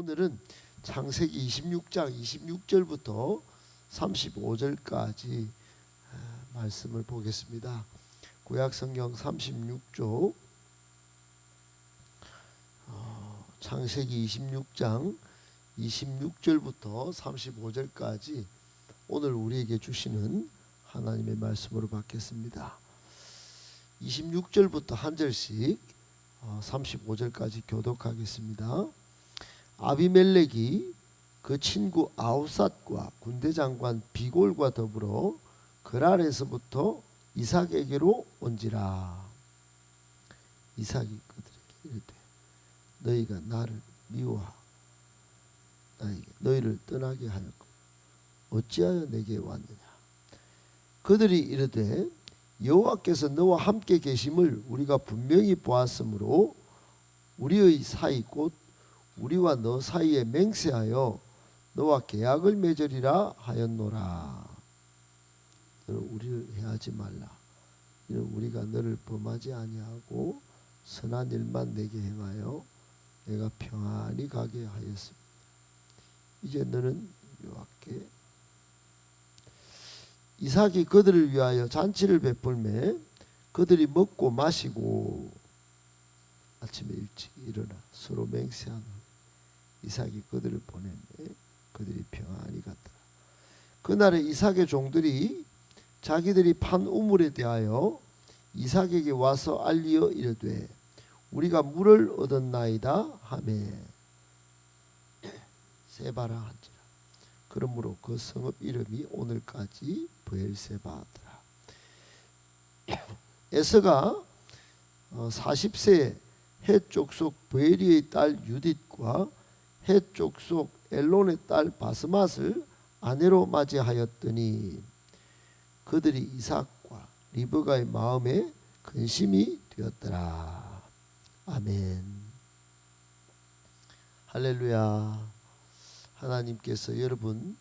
오늘은 창세기 26장 26절부터 35절까지 말씀을 보겠습니다. 구약성경 36조 창세기 26장 26절부터 35절까지 오늘 우리에게 주시는 하나님의 말씀으로 받겠습니다. 26절부터 한 절씩 35절까지 교독하겠습니다. 아비멜렉이 그 친구 아우삿과 군대장관 비골과 더불어 그랄에서부터 이삭에게로 온지라. 이삭이 그들에게 이르되 너희가 나를 미워하 나에게 너희를 떠나게 하였고 어찌하여 내게 왔느냐. 그들이 이르되 여호와께서 너와 함께 계심을 우리가 분명히 보았으므로 우리의 사이 곧 우리와 너 사이에 맹세하여 너와 계약을 맺으리라 하였노라. 너는 우리를 해하지 말라. 이는 우리가 너를 범하지 아니하고 선한 일만 내게 행하여 내가 평안히 가게 하였습니다. 이제 너는 여호와께 이삭이 그들을 위하여 잔치를 베풀매 그들이 먹고 마시고 아침에 일찍 일어나 서로 맹세한 후 이삭이 그들을 보내매 그들이 평안히 갔더라. 그날에 이삭의 종들이 자기들이 판 우물에 대하여 이삭에게 와서 알리어 이르되 우리가 물을 얻었나이다 하매 세바라 한지라. 그러므로 그 성읍 이름이 오늘까지 브엘세바더라. 에서가 40세에 헷 족속 브에리의 딸 유딧과 헷 족속 엘론의 딸 바스맛을 아내로 맞이하였더니 그들이 이삭과 리브가의 마음에 근심이 되었더라. 아멘. 할렐루야. 하나님께서 여러분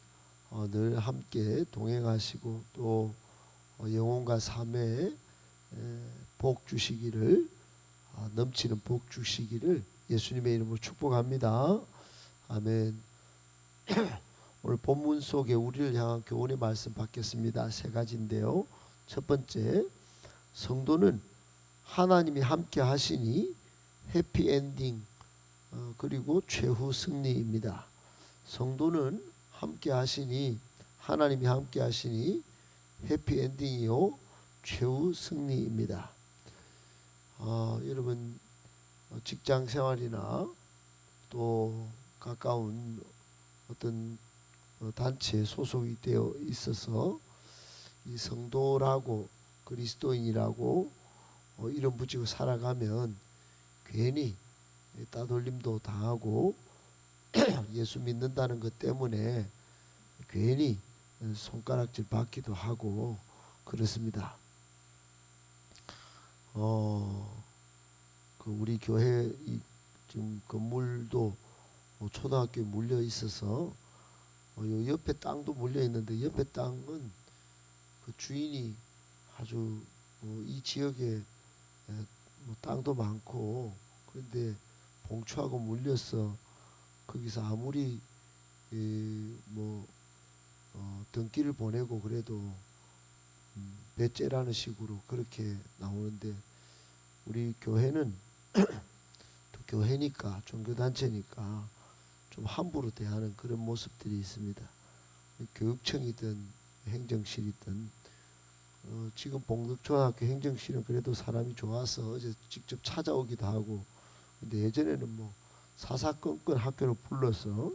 늘 함께 동행하시고 또 영혼과 삶에 복 주시기를 넘치는 복 주시기를 예수님의 이름으로 축복합니다. 아멘. 오늘 본문 속에 우리를 향한 교훈의 말씀 받겠습니다. 세 가지인데요. 첫 번째, 성도는 하나님이 함께 하시니 해피엔딩 그리고 최후 승리입니다. 성도는 함께 하시니 하나님이 함께 하시니 해피엔딩이요 최후 승리입니다. 여러분 직장 생활이나 또 가까운 어떤 단체에 소속이 되어 있어서 이 성도라고 그리스도인이라고 이름 붙이고 살아가면 괜히 따돌림도 당하고 예수 믿는다는 것 때문에 괜히 손가락질 받기도 하고 그렇습니다. 우리 교회 지금 건물도 초등학교에 물려 있어서 요 옆에 땅도 물려 있는데 옆에 땅은 그 주인이 아주 이 지역에 땅도 많고 그런데 봉투하고 물려서 거기서 아무리 등기를 보내고 그래도 배째라는 식으로 그렇게 나오는데 우리 교회는 또 교회니까 종교단체니까 좀 함부로 대하는 그런 모습들이 있습니다. 교육청이든 행정실이든 지금 봉덕초등학교 행정실은 그래도 사람이 좋아서 어제 직접 찾아오기도 하고 근데 예전에는 사사건건 학교로 불러서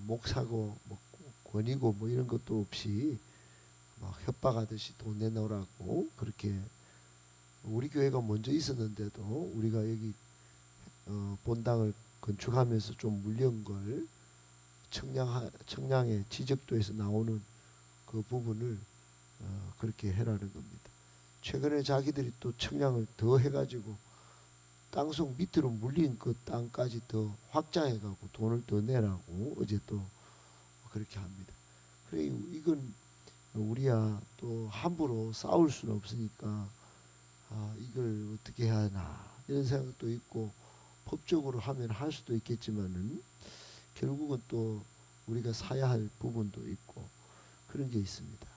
목사고 권위고 이런 것도 없이 막 협박하듯이 돈 내놓으라고 그렇게 우리 교회가 먼저 있었는데도 우리가 여기 본당을 건축하면서 좀 물려온 걸 청량의 지적도에서 나오는 그 부분을 그렇게 해라는 겁니다. 최근에 자기들이 또 청량을 더 해가지고 땅속 밑으로 물린 그 땅까지 더 확장해가고 돈을 더 내라고 어제 또 그렇게 합니다. 그래 이건 우리야 또 함부로 싸울 수는 없으니까 이걸 어떻게 해야 하나 이런 생각도 있고 법적으로 하면 할 수도 있겠지만은 결국은 또 우리가 사야 할 부분도 있고 그런 게 있습니다.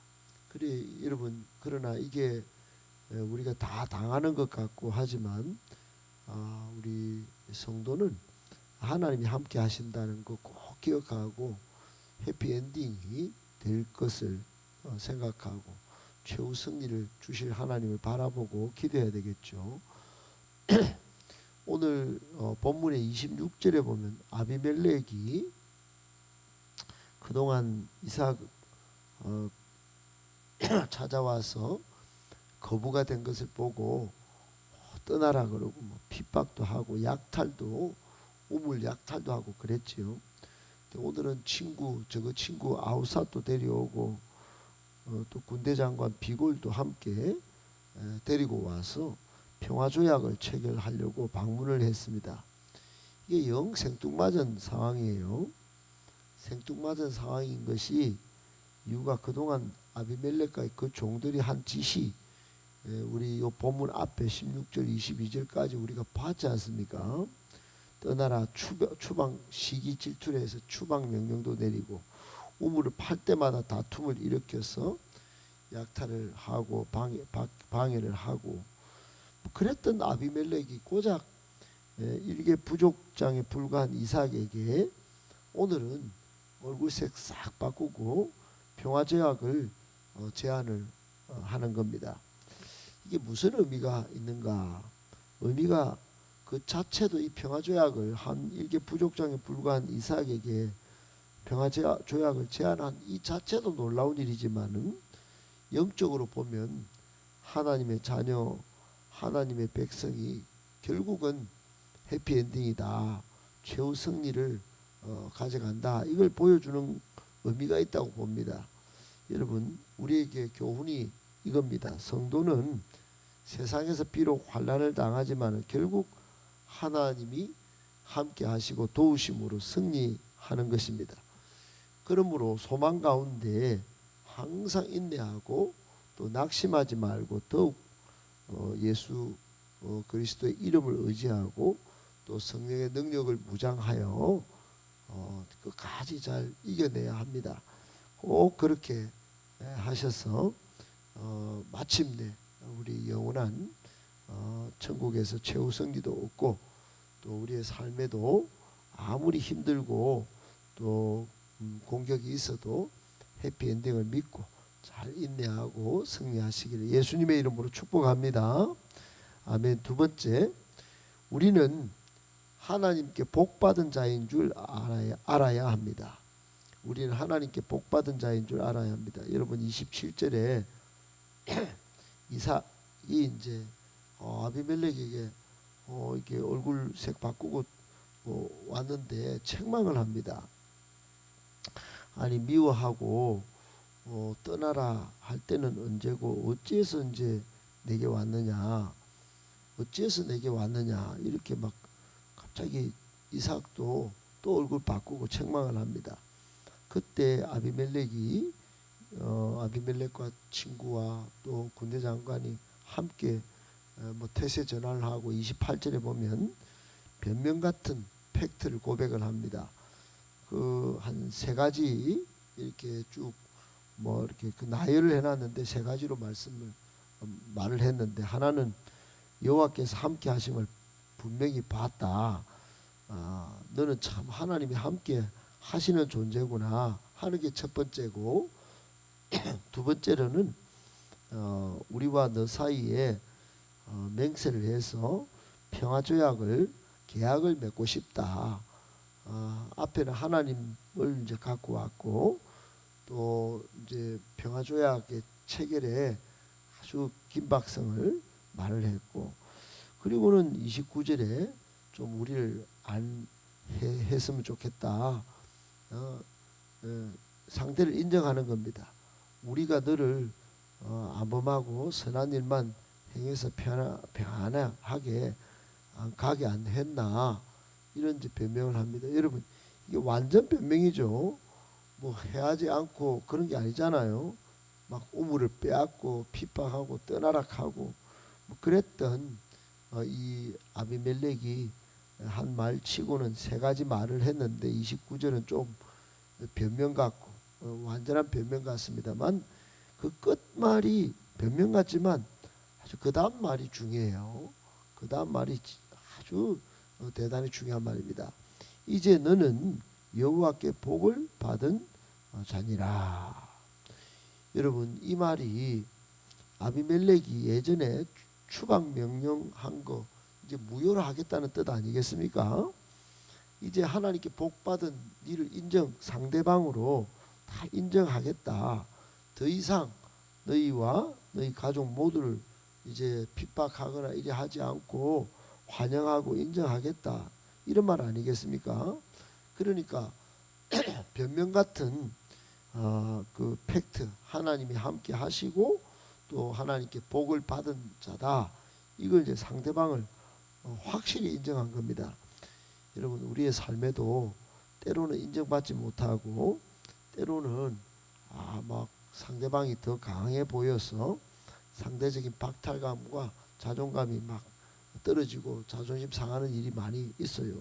그래 여러분, 그러나 이게 우리가 다 당하는 것 같고 하지만 우리 성도는 하나님이 함께 하신다는 거 꼭 기억하고 해피엔딩이 될 것을 생각하고 최후 승리를 주실 하나님을 바라보고 기도해야 되겠죠. 오늘 본문의 26절에 보면 아비멜렉이 그동안 이삭 찾아와서 거부가 된 것을 보고 떠나라 그러고 뭐 핍박도 하고 약탈도 우물 약탈도 하고 그랬지요. 오늘은 저거 친구 아우삿도 데려오고 또 군대 장관 비골도 함께 데리고 와서 평화조약을 체결하려고 방문을 했습니다. 이게 영 생뚱맞은 상황이에요. 생뚱맞은 상황인 것이 이유가 그동안 아비멜렉과 그 종들이 한 짓이 우리 요 본문 앞에 16절 22절까지 우리가 봤지 않습니까? 떠나라 추방 시기 질투를 해서 추방 명령도 내리고 우물을 팔 때마다 다툼을 일으켜서 약탈을 하고 방해를 하고 그랬던 아비멜렉이 고작 일개 부족장에 불과한 이삭에게 오늘은 얼굴색 싹 바꾸고 평화제약을 제안을 하는 겁니다. 이게 무슨 의미가 있는가? 의미가 그 자체도 이 평화조약을 한 일개 부족장에 불과한 이삭에게 평화조약을 제안한 이 자체도 놀라운 일이지만은 영적으로 보면 하나님의 자녀, 하나님의 백성이 결국은 해피엔딩이다, 최후 승리를 가져간다, 이걸 보여주는 의미가 있다고 봅니다. 여러분, 우리에게 교훈이 이겁니다. 성도는 세상에서 비록 환난을 당하지만 결국 하나님이 함께 하시고 도우심으로 승리하는 것입니다. 그러므로 소망 가운데 항상 인내하고 또 낙심하지 말고 더욱 예수 그리스도의 이름을 의지하고 또 성령의 능력을 무장하여 끝까지 잘 이겨내야 합니다. 꼭 그렇게 하셔서 마침내 우리 영원한 천국에서 최후 승리도 얻고 또 우리의 삶에도 아무리 힘들고 또 공격이 있어도 해피엔딩을 믿고 잘 인내하고 승리하시기를 예수님의 이름으로 축복합니다. 아멘. 두 번째, 우리는 하나님께 복받은 자인 줄 알아야 합니다. 우리는 하나님께 복받은 자인 줄 알아야 합니다. 여러분 27절에 이삭이 이제 아비멜렉에게 이렇게 얼굴색 바꾸고 왔는데 책망을 합니다. 아니 미워하고 떠나라 할 때는 언제고 어찌해서 이제 내게 왔느냐, 어찌해서 내게 왔느냐, 이렇게 막 갑자기 이삭도 또 얼굴 바꾸고 책망을 합니다. 그때 아비멜렉이 아비멜렉과 친구와 또 군대 장관이 함께 태세 전환을 하고 28절에 보면 변명 같은 팩트를 고백을 합니다. 그 한 세 가지 이렇게 쭉 이렇게 그 나열을 해놨는데 세 가지로 말을 했는데, 하나는 여호와께서 함께 하심을 분명히 봤다. 너는 참 하나님이 함께 하시는 존재구나 하는 게 첫 번째고, 두 번째로는 우리와 너 사이에 맹세를 해서 평화조약을 계약을 맺고 싶다. 앞에는 하나님을 이제 갖고 왔고 또 이제 평화조약의 체결에 아주 긴박성을 말을 했고, 그리고는 29절에 좀 우리를 했으면 좋겠다. 상대를 인정하는 겁니다. 우리가 너를 암범하고 선한 일만 행해서 평안하게 가게 안 했나, 이런 이제 변명을 합니다. 여러분, 이게 완전 변명이죠. 해하지 않고 그런 게 아니잖아요. 막 우물을 빼앗고 핍박하고 떠나라 하고 그랬던 이 아비멜렉이 한 말 치고는 세 가지 말을 했는데 29절은 좀 변명 같고 완전한 변명 같습니다만 그 끝말이 변명 같지만 아주 그 다음 말이 중요해요. 그 다음 말이 아주 대단히 중요한 말입니다. 이제 너는 여호와께 복을 받은 자니라. 여러분, 이 말이 아비멜렉이 예전에 추방 명령한 거 이제 무효로 하겠다는 뜻 아니겠습니까? 이제 하나님께 복 받은 일을 상대방으로 다 인정하겠다. 더 이상 너희와 너희 가족 모두를 이제 핍박하거나 이래 하지 않고 환영하고 인정하겠다. 이런 말 아니겠습니까? 그러니까 변명 같은 그 팩트, 하나님이 함께 하시고 또 하나님께 복을 받은 자다. 이걸 이제 상대방을 확실히 인정한 겁니다. 여러분, 우리의 삶에도 때로는 인정받지 못하고 때로는 막 상대방이 더 강해 보여서 상대적인 박탈감과 자존감이 막 떨어지고 자존심 상하는 일이 많이 있어요.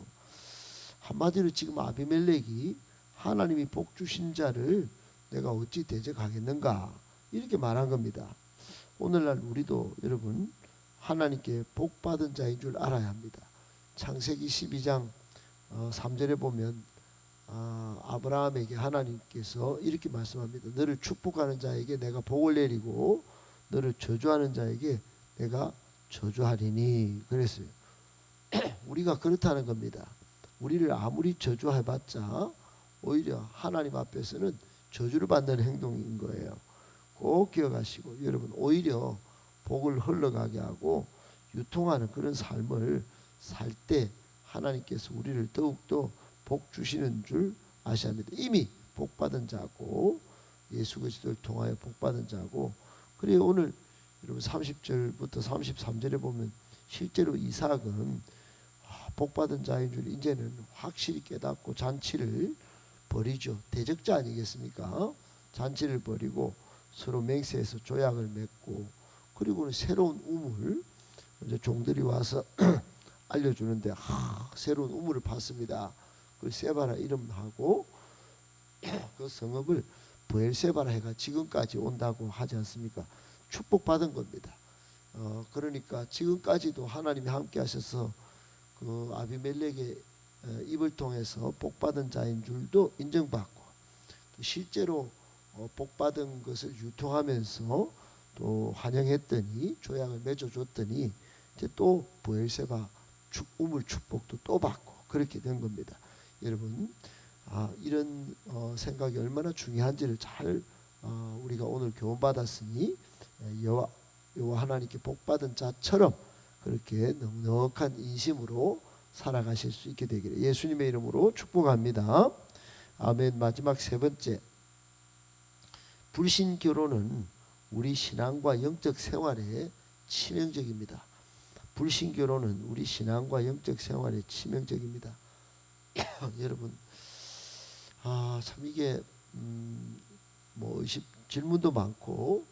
한마디로 지금 아비멜렉이 하나님이 복 주신 자를 내가 어찌 대적하겠는가 이렇게 말한 겁니다. 오늘날 우리도 여러분 하나님께 복 받은 자인 줄 알아야 합니다. 창세기 12장 3절에 보면 아브라함에게 하나님께서 이렇게 말씀합니다. 너를 축복하는 자에게 내가 복을 내리고 너를 저주하는 자에게 내가 저주하리니 그랬어요. 우리가 그렇다는 겁니다. 우리를 아무리 저주해봤자 오히려 하나님 앞에서는 저주를 받는 행동인 거예요. 꼭 기억하시고 여러분, 오히려 복을 흘러가게 하고 유통하는 그런 삶을 살 때 하나님께서 우리를 더욱더 복 주시는 줄 아셔야 합니다. 이미 복 받은 자고 예수 그리스도를 통하여 복 받은 자고. 그래 오늘 여러분 30절부터 33절에 보면 실제로 이삭은 복 받은 자인 줄 이제는 확실히 깨닫고 잔치를 벌이죠. 대적자 아니겠습니까? 잔치를 벌이고 서로 맹세해서 조약을 맺고 그리고는 새로운 우물 이제 종들이 와서 알려주는데 새로운 우물을 봤습니다. 그 세바라 이름하고 그 성읍을 브엘세바라 해가 지금까지 온다고 하지 않습니까? 축복받은 겁니다. 그러니까 지금까지도 하나님이 함께 하셔서 그 아비멜렉의 입을 통해서 복받은 자인 줄도 인정받고 실제로 복받은 것을 유통하면서 또 환영했더니 조약을 맺어줬더니 이제 또 브엘세바 우물 축복도 또 받고 그렇게 된 겁니다. 여러분 이런 생각이 얼마나 중요한지를 잘 우리가 오늘 교훈받았으니 여호와 하나님께 복받은 자처럼 그렇게 넉넉한 인심으로 살아가실 수 있게 되기를 예수님의 이름으로 축복합니다. 아멘. 마지막 세 번째, 불신 결혼은 우리 신앙과 영적 생활에 치명적입니다. 불신 결혼은 우리 신앙과 영적 생활에 치명적입니다. 여러분, 참 이게 뭐 질문도 많고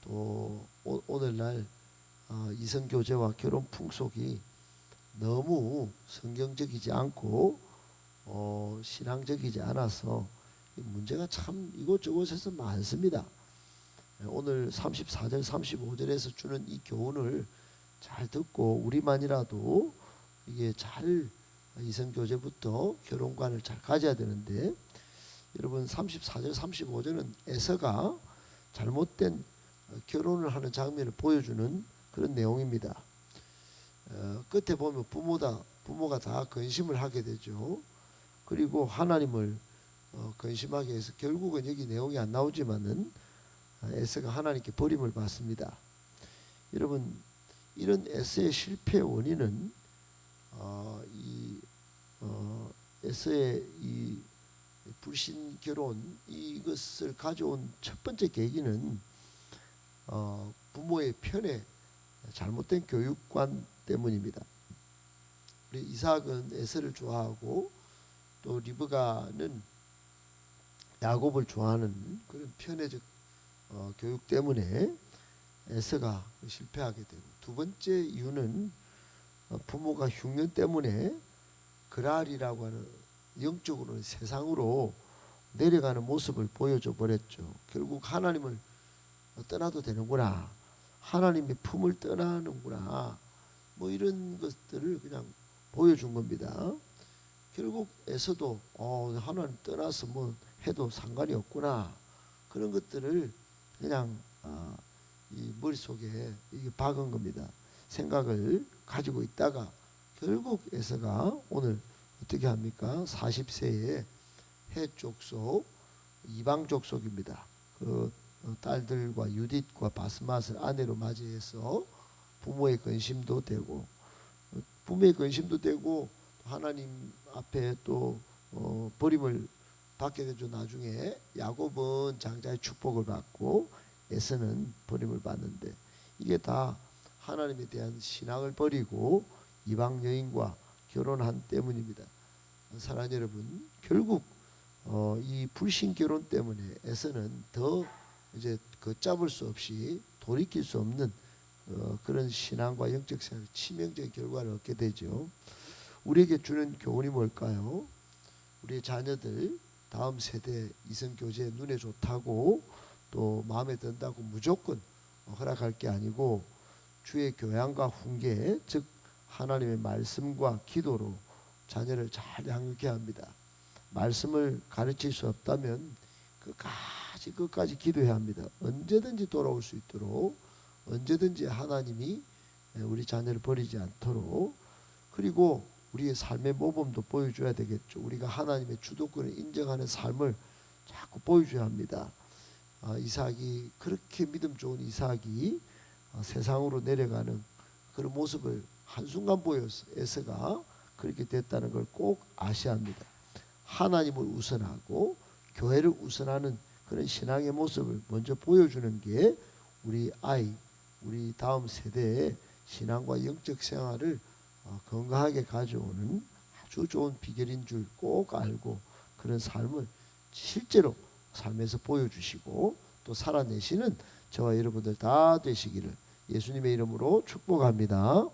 또 오늘날 이성교제와 결혼 풍속이 너무 성경적이지 않고 신앙적이지 않아서 문제가 참 이곳저곳에서 많습니다. 오늘 34절 35절에서 주는 이 교훈을 잘 듣고 우리만이라도 이게 잘 이성교제부터 결혼관을 잘 가져야 되는데 여러분 34절 35절은 에서가 잘못된 결혼을 하는 장면을 보여주는 그런 내용입니다. 끝에 보면 부모가 다 근심을 하게 되죠. 그리고 하나님을 근심하게 해서 결국은 여기 내용이 안 나오지만은 에서가 하나님께 버림을 받습니다. 여러분 이런 에서의 실패 원인은 에서의 이 불신 결혼 이것을 가져온 첫 번째 계기는 부모의 편에 잘못된 교육관 때문입니다. 우리 이삭은 에서를 좋아하고 또 리브가는 야곱을 좋아하는 그런 편애적 교육 때문에 에서가 실패하게 되고 두 번째 이유는 부모가 흉년 때문에 그랄이라고 하는 영적으로는 세상으로 내려가는 모습을 보여줘 버렸죠. 결국 하나님을 떠나도 되는구나, 하나님의 품을 떠나는구나, 뭐 이런 것들을 그냥 보여준 겁니다. 결국 에서도 하나님 떠나서 뭐 해도 상관이 없구나, 그런 것들을 그냥 이 머릿속에 이게 박은 겁니다. 생각을 가지고 있다가 결국 에서가 오늘 어떻게 합니까? 40세에 헷 족속, 이방 족속입니다. 그 딸들과 유딧과 바스맛을 아내로 맞이해서 부모의 근심도 되고 하나님 앞에 또 버림을 받게 되죠. 나중에 야곱은 장자의 축복을 받고 에서는 버림을 받는데, 이게 다 하나님에 대한 신앙을 버리고 이방 여인과 결혼한 때문입니다. 사랑하는 여러분, 결국 이 불신 결혼 때문에 에서는 더 이제 걷잡을 수 없이 돌이킬 수 없는 그런 신앙과 영적 생활 치명적인 결과를 얻게 되죠. 우리에게 주는 교훈이 뭘까요? 우리의 자녀들 다음 세대 이성교제 눈에 좋다고 또 마음에 든다고 무조건 허락할 게 아니고, 주의 교양과 훈계, 즉 하나님의 말씀과 기도로 자녀를 잘 양육해야 합니다. 말씀을 가르칠 수 없다면 끝까지 기도해야 합니다. 언제든지 돌아올 수 있도록, 언제든지 하나님이 우리 자녀를 버리지 않도록. 그리고 우리의 삶의 모범도 보여줘야 되겠죠. 우리가 하나님의 주도권을 인정하는 삶을 자꾸 보여줘야 합니다. 이삭이, 그렇게 믿음 좋은 이삭이 세상으로 내려가는 그런 모습을 한순간 보여서 에서가 그렇게 됐다는 걸 꼭 아셔야 합니다. 하나님을 우선하고 교회를 우선하는 그런 신앙의 모습을 먼저 보여주는 게 우리 다음 세대의 신앙과 영적 생활을 건강하게 가져오는 아주 좋은 비결인 줄 꼭 알고, 그런 삶을 실제로 삶에서 보여주시고 또 살아내시는 저와 여러분들 다 되시기를 예수님의 이름으로 축복합니다.